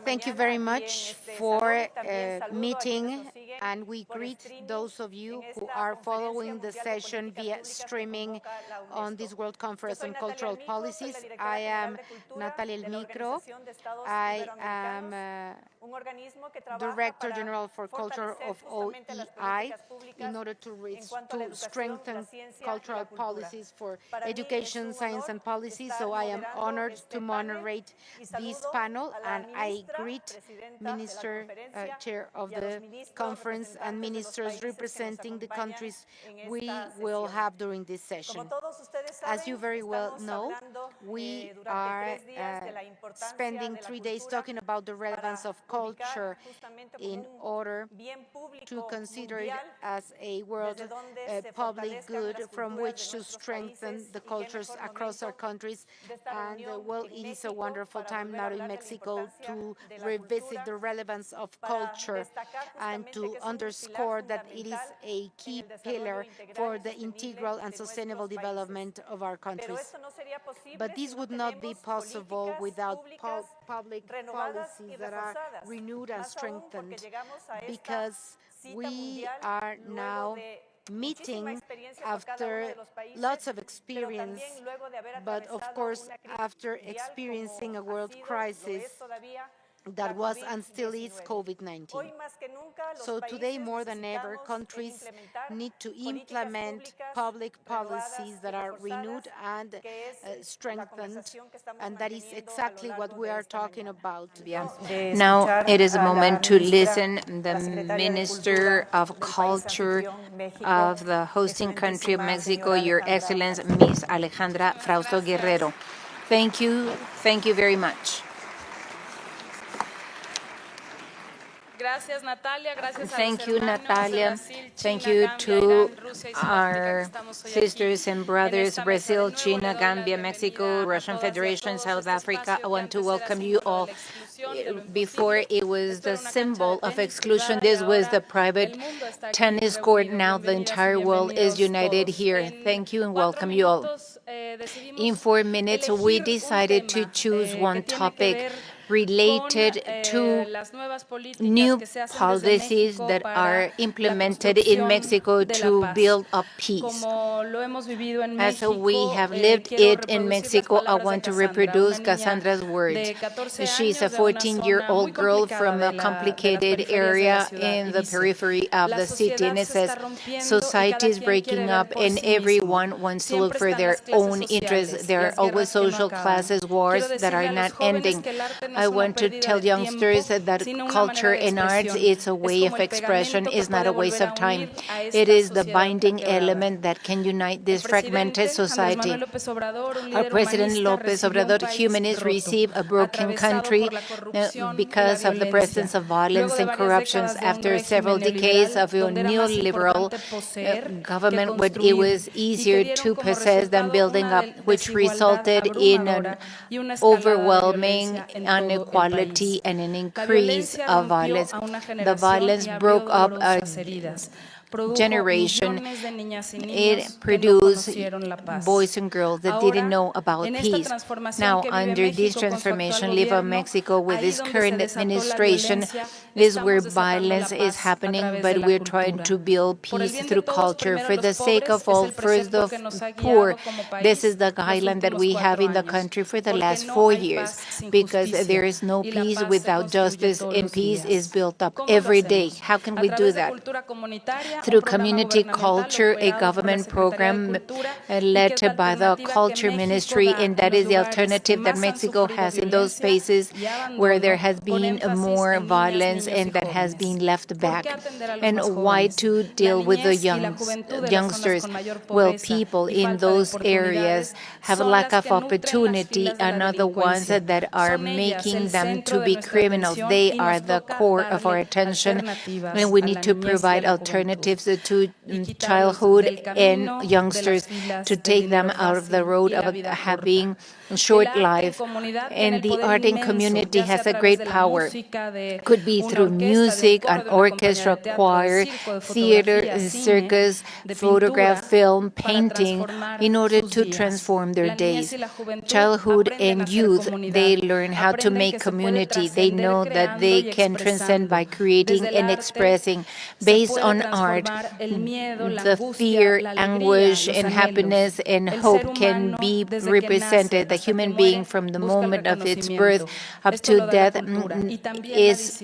Thank you very much for meeting, and we greet those of you who are following the session via streaming on this World Conference on Cultural Policies. I am Natalia El Micro. I am Director General for Culture of OEI in order to strengthen cultural policies for education, science, and policy. So I am honored to moderate this panel, and I greet Minister, Chair of the conference, and ministers representing the countries we will have during this session. As you very well know, we are spending 3 days talking about the relevance of culture in order to consider it as a world public good from which to strengthen the cultures across our countries. And well, it is a wonderful time now in Mexico to revisit the relevance of culture and to underscore that it is a key pillar for the integral and sustainable development of our countries. But this would not be possible without public policies that are renewed and strengthened, because we are now meeting after lots of experience, but of course after experiencing a world crisis that was and still is COVID-19. So today, more than ever, countries need to implement public policies that are renewed and strengthened, and that is exactly what we are talking about. Now it is a moment to listen the Minister of Culture of the hosting country of Mexico, Your Excellency, Ms. Alejandra Frausto Guerrero. Thank you very much. Thank you, Natalia. Thank you to our sisters and brothers, Brazil, China, Gambia, Mexico, Russian Federation, South Africa. I want to welcome you all. Before, it was the symbol of exclusion. This was the private tennis court. Now the entire world is united here. Thank you and welcome you all. In 4 minutes, we decided to choose one topic related to new policies that are implemented in Mexico to build up peace. As we have lived it in Mexico, I want to reproduce Cassandra's words. She's a 14-year-old girl from a complicated area in the periphery of the city, and it says, society is breaking up and everyone wants to look for their own interests. There are always social classes wars that are not ending. I want to tell youngsters that culture and arts is a way of expression, is not a waste of time. It is the binding element that can unite this fragmented society. Our President López Obrador, humanists, receive a broken country because of the presence of violence and corruption. After several decades of a neoliberal government, where it was easier to possess than building up, which resulted in an overwhelming inequality and an increase of violence. The violence broke up a generation. It produced boys and girls that didn't know about peace. Now, under this transformation, Live on Mexico, with this current administration, is where violence is happening, but we're trying to build peace through culture for the sake of all, first of poor. This is the guideline that we have in the country for the last 4 years, because there is no peace without justice, and peace is built up every day. How can we do that? Through community culture, a government program led by the Culture Ministry, and that is the alternative that Mexico has in those spaces where there has been more violence and that has been left back. And why to deal with the youngsters? Well, people in those areas have a lack of opportunity and are the ones that are making them to be criminals. They are the core of our attention, and we need to provide alternatives to childhood and youngsters to take them out of the road of having short life. And the art and community has a great power. Could be through music, an orchestra, choir, theater, circus, photograph, film, painting, in order to transform their days. Childhood and youth, they learn how to make community. They know that they can transcend by creating and expressing. Based on art, the fear, anguish, and happiness and hope can be represented. The human being from the moment of its birth up to death is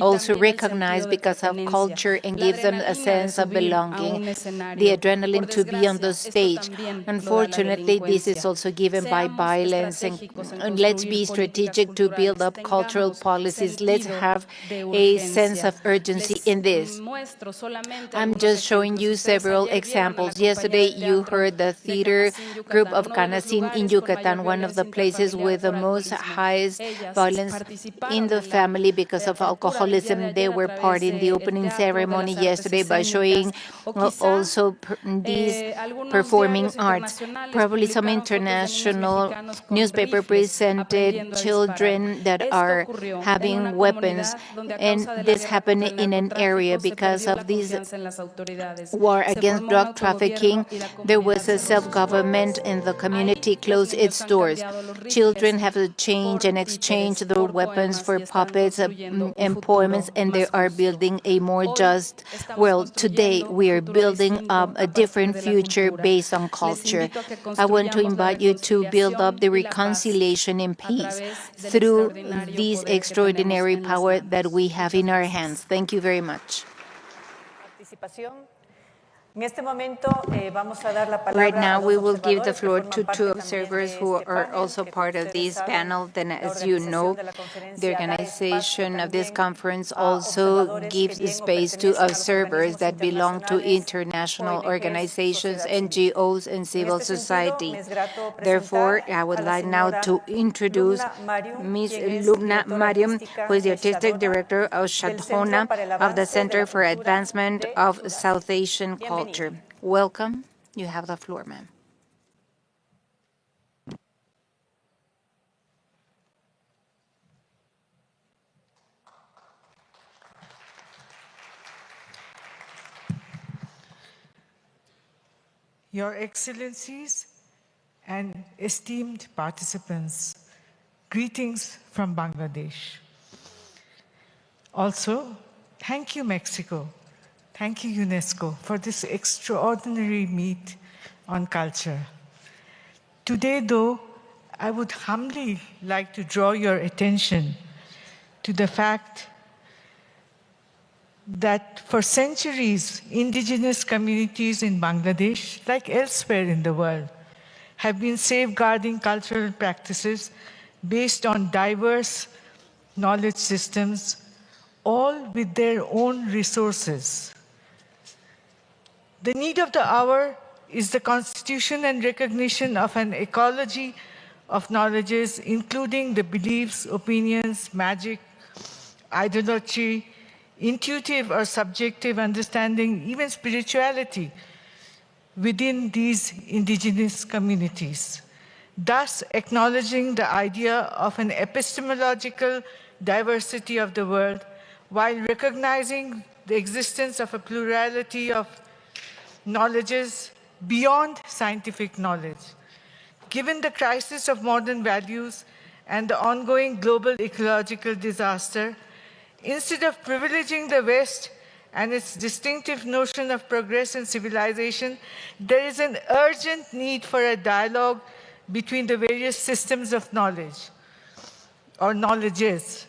also recognized because of culture and gives them a sense of belonging, the adrenaline to be on the stage. Unfortunately, this is also given by violence. And let's be strategic to build up cultural policies. Let's have a sense of urgency in this. I'm just showing you several examples. Yesterday, you heard the theater group of Canacin in Yucatan, one of the places with the most highest violence in the family because of alcoholism. They were part in the opening ceremony yesterday by showing also these performing arts. Probably some international newspaper presented children that are having weapons, and this happened in an area because of this war against drug trafficking. There was a self-government and the community closed its doors. Children have to change and exchange their weapons for puppets and poems, and they are building a more just world. Today, we are building up a different future based on culture. I want to invite you to build up the reconciliation and peace through this extraordinary power that we have in our hands. Thank you very much. Right now, we will give the floor to two observers who are also part of this panel. Then, as you know, the organization of this conference also gives space to observers that belong to international organizations, NGOs, and civil society. Therefore, I would like now to introduce Ms. Lubna Mariam, who is the Artistic Director of Shadhona of the Center for Advancement of South Asian Culture. Welcome. You have the floor, ma'am. Your Excellencies and esteemed participants, greetings from Bangladesh. Also, thank you, Mexico. Thank you, UNESCO, for this extraordinary meet on culture. Today, though, I would humbly like to draw your attention to the fact that for centuries, indigenous communities in Bangladesh, like elsewhere in the world, have been safeguarding cultural practices based on diverse knowledge systems, all with their own resources. The need of the hour is the constitution and recognition of an ecology of knowledges, including the beliefs, opinions, magic, idolatry, intuitive or subjective understanding, even spirituality within these indigenous communities, thus acknowledging the idea of an epistemological diversity of the world while recognizing the existence of a plurality of knowledges beyond scientific knowledge. Given the crisis of modern values and the ongoing global ecological disaster, instead of privileging the West and its distinctive notion of progress and civilization, there is an urgent need for a dialogue between the various systems of knowledge or knowledges.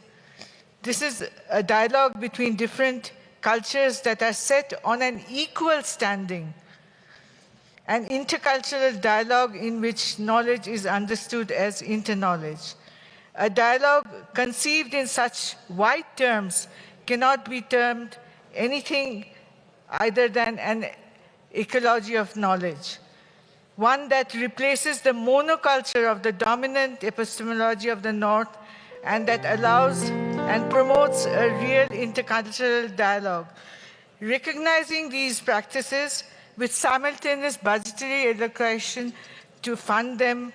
This is a dialogue between different cultures that are set on an equal standing, an intercultural dialogue in which knowledge is understood as interknowledge. A dialogue conceived in such wide terms cannot be termed anything other than an ecology of knowledge, one that replaces the monoculture of the dominant epistemology of the North and that allows and promotes a real intercultural dialogue. Recognizing these practices with simultaneous budgetary allocation to fund them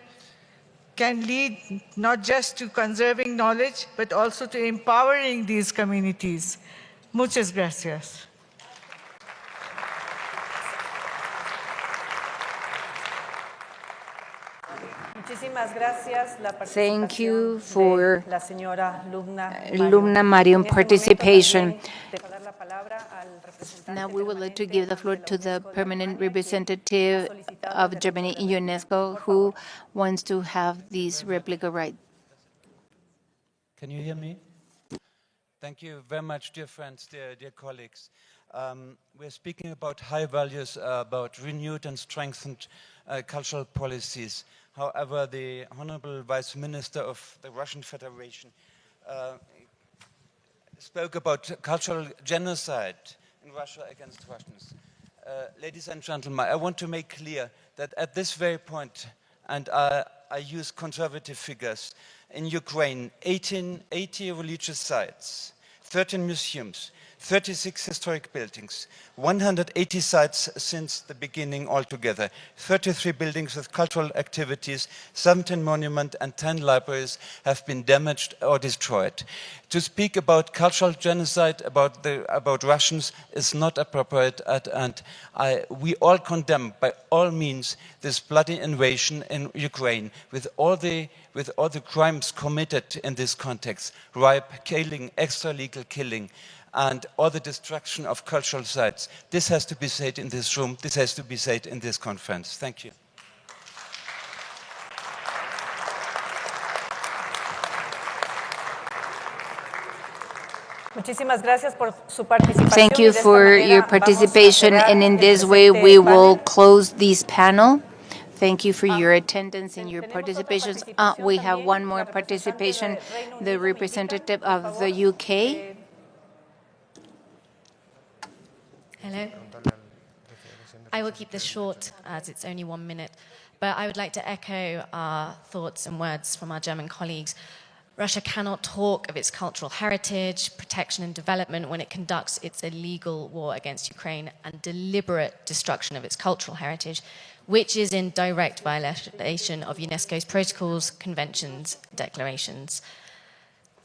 can lead not just to conserving knowledge, but also to empowering these communities. Muchas gracias. Thank you for Lumna Mariam participation. Now we would like to give the floor to the permanent representative of Germany in UNESCO who wants to have this replica right. Can you hear me? Thank you very much, dear friends, dear colleagues. We're speaking about high values, about renewed and strengthened cultural policies. However, the Honorable Vice Minister of the Russian Federation spoke about cultural genocide in Russia against Russians. Ladies and gentlemen, I want to make clear that at this very point, and I use conservative figures, in Ukraine, 80 religious sites, 13 museums, 36 historic buildings, 180 sites since the beginning altogether, 33 buildings with cultural activities, 17 monuments and 10 libraries have been damaged or destroyed. To speak about cultural genocide, about Russians is not appropriate, and we all condemn by all means this bloody invasion in Ukraine with all the crimes committed in this context, rape, killing, extra-legal killing, and all the destruction of cultural sites. This has to be said in this room. This has to be said in this conference. Thank you. Thank you for your participation, and in this way we will close this panel. Thank you for your attendance and your participations. We have one more participation, the representative of the UK. Hello. I will keep this short as it's only 1 minute, but I would like to echo our thoughts and words from our German colleagues. Russia cannot talk of its cultural heritage, protection and development when it conducts its illegal war against Ukraine and deliberate destruction of its cultural heritage, which is in direct violation of UNESCO's protocols, conventions, declarations.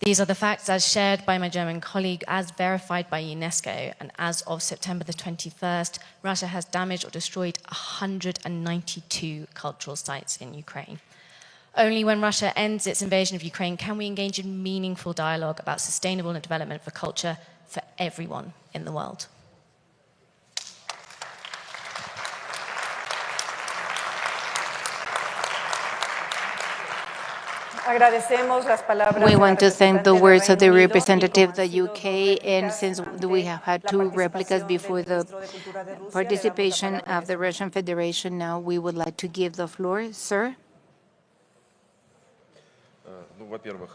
These are the facts as shared by my German colleague, as verified by UNESCO, and as of September the 21st, Russia has damaged or destroyed 192 cultural sites in Ukraine. Only when Russia ends its invasion of Ukraine can we engage in meaningful dialogue about sustainable development for culture for everyone in the world. We want to thank the words of the representative of the UK, and since we have had two replicas before the participation of the Russian Federation, now we would like to give the floor. Sir? Во-первых,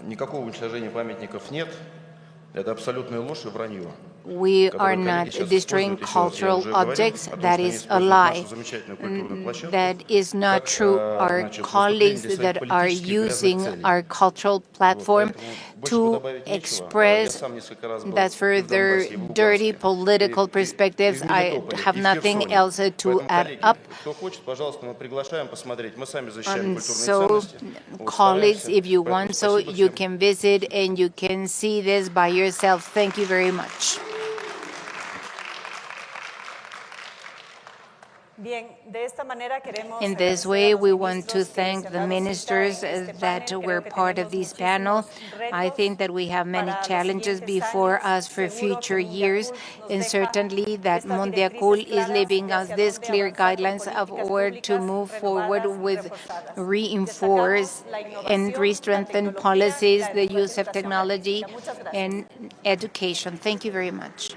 никакого уничтожения памятников нет. Это абсолютная ложь и вранье. We are not destroying cultural objects. That is a lie. That is not true. Our colleagues that are using our cultural platform to express that further dirty political perspectives, I have nothing else to add up. So, colleagues, if you want so, you can visit and you can see this by yourself. Thank you very much. In this way, we want to thank the ministers that were part of this panel. I think that we have many challenges before us for future years, and certainly that Mondiacult is leaving us these clear guidelines of order to move forward with reinforced and re-strengthened policies, the use of technology and education. Thank you very much.